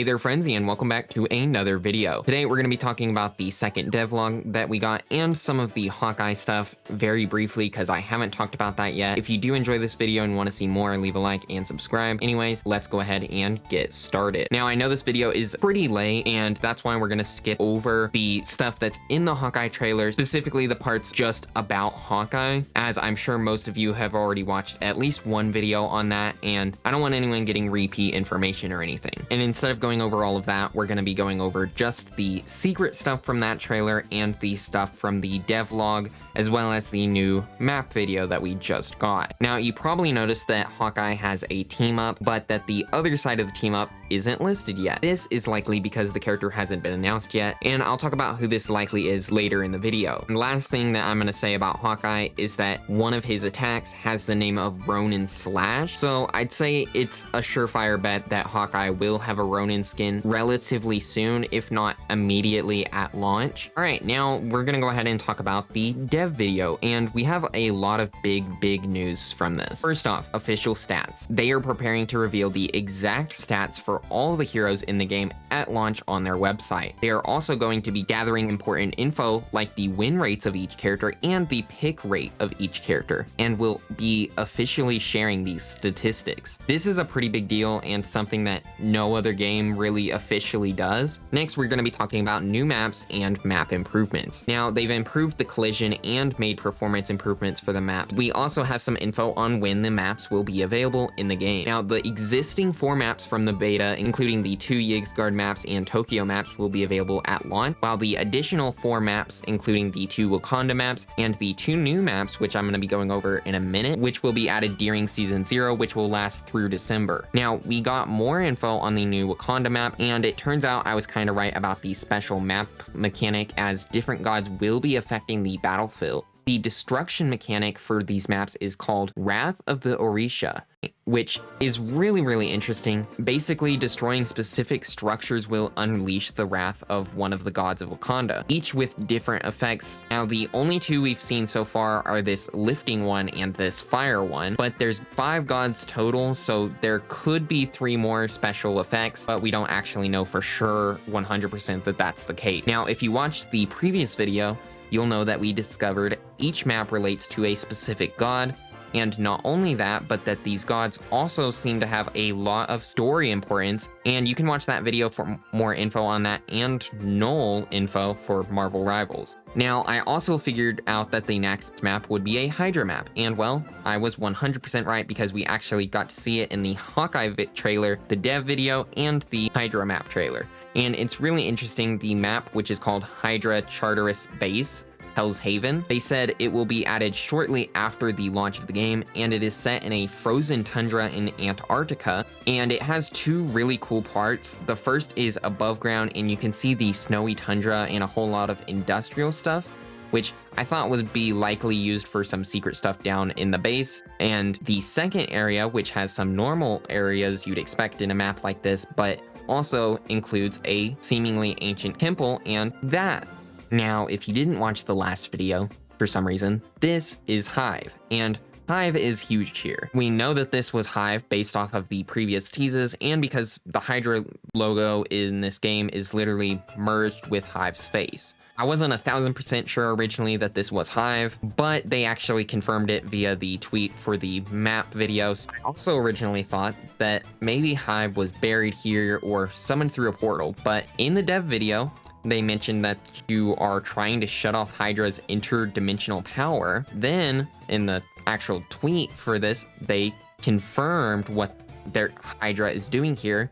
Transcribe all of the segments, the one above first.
Hey there friends, and welcome back to another video. Today we're going to be talking about the second devlog that we got and some of the Hawkeye stuff very briefly because I haven't talked about that yet. If you do enjoy this video and want to see more, leave a like and subscribe. Anyways, let's go ahead and get started. Now I know this video is pretty late and that's why we're going to skip over the stuff that's in the Hawkeye trailer, specifically the parts just about Hawkeye, as I'm sure most of you have already watched at least one video on that and I don't want anyone getting repeat information or anything. And instead of going over all of that, we're going to be going over just the secret stuff from that trailer and the stuff from the devlog, as well as the new map video that we just got. Now, you probably noticed that Hawkeye has a team up, but that the other side of the team up isn't listed yet. This is likely because the character hasn't been announced yet, and I'll talk about who this likely is later in the video. And last thing that I'm going to say about Hawkeye is that one of his attacks has the name of Ronin Slash, so I'd say it's a surefire bet that Hawkeye will have a Ronin skin relatively soon, if not immediately at launch. Alright, now we're going to go ahead and talk about the dev video, and we have a lot of big news from this. First off, official stats. They are preparing to reveal the exact stats for all the heroes in the game at launch on their website. They are also going to be gathering important info like the win rates of each character and the pick rate of each character, and will be officially sharing these statistics. This is a pretty big deal and something that no other game really officially does. Next, we're going to be talking about new maps and map improvements. Now, they've improved the collision and made performance improvements for the maps. We also have some info on when the maps will be available in the game. Now, the existing 4 maps from the beta, including the 2 Yggdrasil maps and Tokyo maps, will be available at launch, while the additional 4 maps, including the 2 Wakanda maps and the 2 new maps, which I'm going to be going over in a minute, which will be added during Season 0, which will last through December. Now, we got more info on the new Wakanda map, and it turns out I was kind of right about the special map mechanic, as different gods will be affecting the battlefield. The destruction mechanic for these maps is called Wrath of the Orisha, which is really interesting. Basically, destroying specific structures will unleash the wrath of one of the gods of Wakanda, each with different effects. Now, the only 2 we've seen so far are this lifting one and this fire one, but there's 5 gods total, so there could be 3 more special effects, but we don't actually know for sure 100% that that's the case. Now, if you watched the previous video, you'll know that we discovered each map relates to a specific god, and not only that, but that these gods also seem to have a lot of story importance, and you can watch that video for more info on that and Knull info for Marvel Rivals. Now, I also figured out that the next map would be a HYDRA map, and well, I was 100% right because we actually got to see it in the Hawkeye trailer, the dev video, and the HYDRA map trailer. And it's really interesting, the map, which is called HYDRA Charteris Base, Hell's Haven. They said it will be added shortly after the launch of the game, and it is set in a frozen tundra in Antarctica, and it has 2 really cool parts. The first is above ground, and you can see the snowy tundra and a whole lot of industrial stuff, which I thought would be likely used for some secret stuff down in the base. And the second area, which has some normal areas you'd expect in a map like this, but also includes a seemingly ancient temple, and that. Now, if you didn't watch the last video, for some reason, this is HIVE, and HIVE is huge here. We know that this was HIVE based off of the previous teases, and because the HYDRA logo in this game is literally merged with HIVE's face. I wasn't 1000% sure originally that this was HIVE, but they actually confirmed it via the tweet for the map videos. I also originally thought that maybe HIVE was buried here or summoned through a portal, but in the dev video, they mentioned that you are trying to shut off HYDRA's interdimensional power. Then, in the actual tweet for this, they confirmed what their HYDRA is doing here,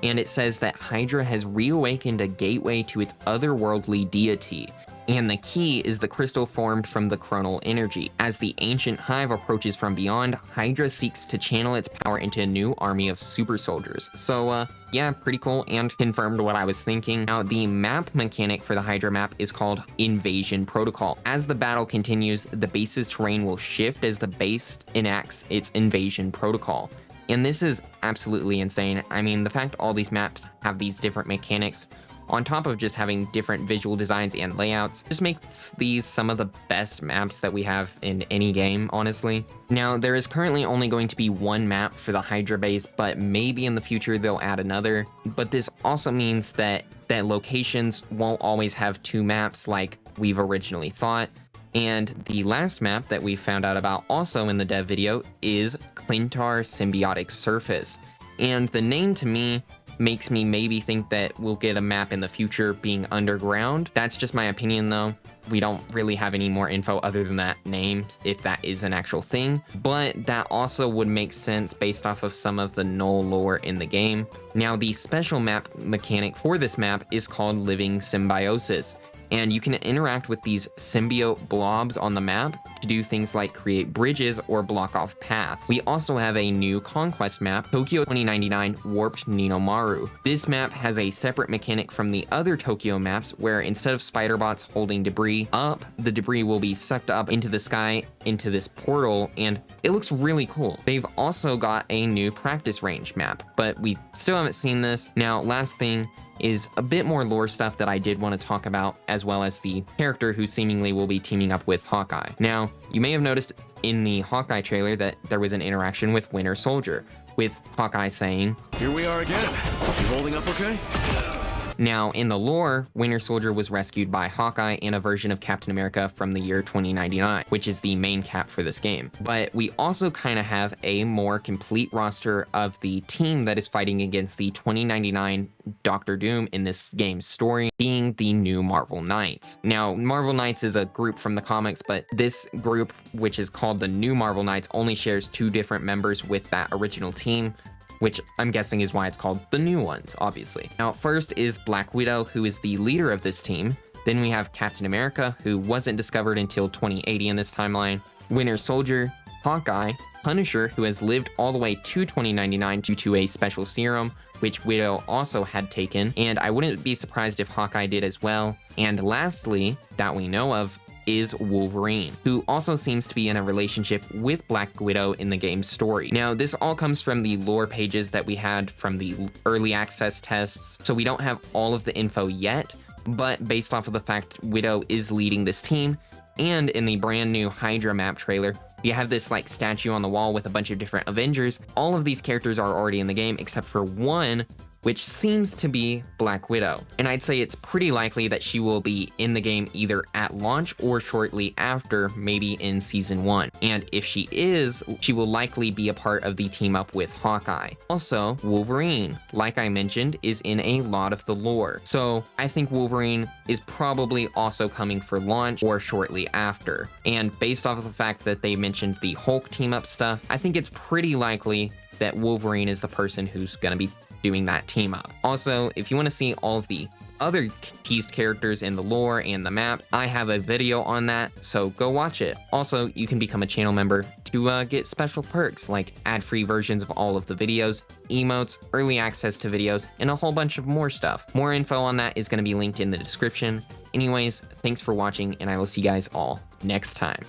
and it says that HYDRA has reawakened a gateway to its otherworldly deity, and the key is the crystal formed from the chronal energy. As the ancient HIVE approaches from beyond, HYDRA seeks to channel its power into a new army of super soldiers. So, yeah, pretty cool, and confirmed what I was thinking. Now, the map mechanic for the HYDRA map is called Invasion Protocol. As the battle continues, the base's terrain will shift as the base enacts its invasion protocol. And this is absolutely insane. I mean, the fact all these maps have these different mechanics on top of just having different visual designs and layouts, just makes these some of the best maps that we have in any game, honestly. Now, there is currently only going to be one map for the HYDRA base, but maybe in the future they'll add another. But this also means that locations won't always have two maps like we've originally thought. And the last map that we found out about also in the dev video is KLYNTAR Symbiotic Surface. And the name to me makes me maybe think that we'll get a map in the future being underground. That's just my opinion though. We don't really have any more info other than that name, if that is an actual thing. But that also would make sense based off of some of the Knull lore in the game. Now, the special map mechanic for this map is called Living Symbiosis. And you can interact with these symbiote blobs on the map to do things like create bridges or block off paths. We also have a new conquest map, Tokyo 2099 Warped Ninomaru. This map has a separate mechanic from the other Tokyo maps where instead of spider bots holding debris up, the debris will be sucked up into the sky into this portal, and it looks really cool. They've also got a new practice range map, but we still haven't seen this. Now, last thing is a bit more lore stuff that I did want to talk about, as well as the character who seemingly will be teaming up with Hawkeye. Now, you may have noticed in the Hawkeye trailer that there was an interaction with Winter Soldier, with Hawkeye saying, "Here we are again. You holding up okay?" Now, in the lore, Winter Soldier was rescued by Hawkeye in a version of Captain America from the year 2099, which is the main cap for this game. But we also kind of have a more complete roster of the team that is fighting against the 2099 Doctor Doom in this game's story, being the new Marvel Knights. Now, Marvel Knights is a group from the comics, but this group, which is called the new Marvel Knights, only shares 2 different members with that original team, which I'm guessing is why it's called the new ones, obviously. Now, first is Black Widow, who is the leader of this team. Then we have Captain America, who wasn't discovered until 2080 in this timeline, Winter Soldier, Hawkeye, Punisher, who has lived all the way to 2099 due to a special serum, which Widow also had taken, and I wouldn't be surprised if Hawkeye did as well. And lastly, that we know of, is Wolverine, who also seems to be in a relationship with Black Widow in the game's story. Now, this all comes from the lore pages that we had from the early access tests, so we don't have all of the info yet, but based off of the fact Widow is leading this team, and in the brand new HYDRA map trailer, you have this like statue on the wall with a bunch of different Avengers. All of these characters are already in the game except for one, which seems to be Black Widow. And I'd say it's pretty likely that she will be in the game either at launch or shortly after, maybe in Season 1. And if she is, she will likely be a part of the team up with Hawkeye. Also, Wolverine, like I mentioned, is in a lot of the lore. So I think Wolverine is probably also coming for launch or shortly after. And based off of the fact that they mentioned the Hulk team up stuff, I think it's pretty likely that Wolverine is the person who's gonna be doing that team up. Also, if you want to see all of the other teased characters in the lore and the map, I have a video on that, so go watch it. Also, you can become a channel member to get special perks like ad-free versions of all of the videos, emotes, early access to videos, and a whole bunch of more stuff. More info on that is going to be linked in the description. Anyways, thanks for watching, and I will see you guys all next time.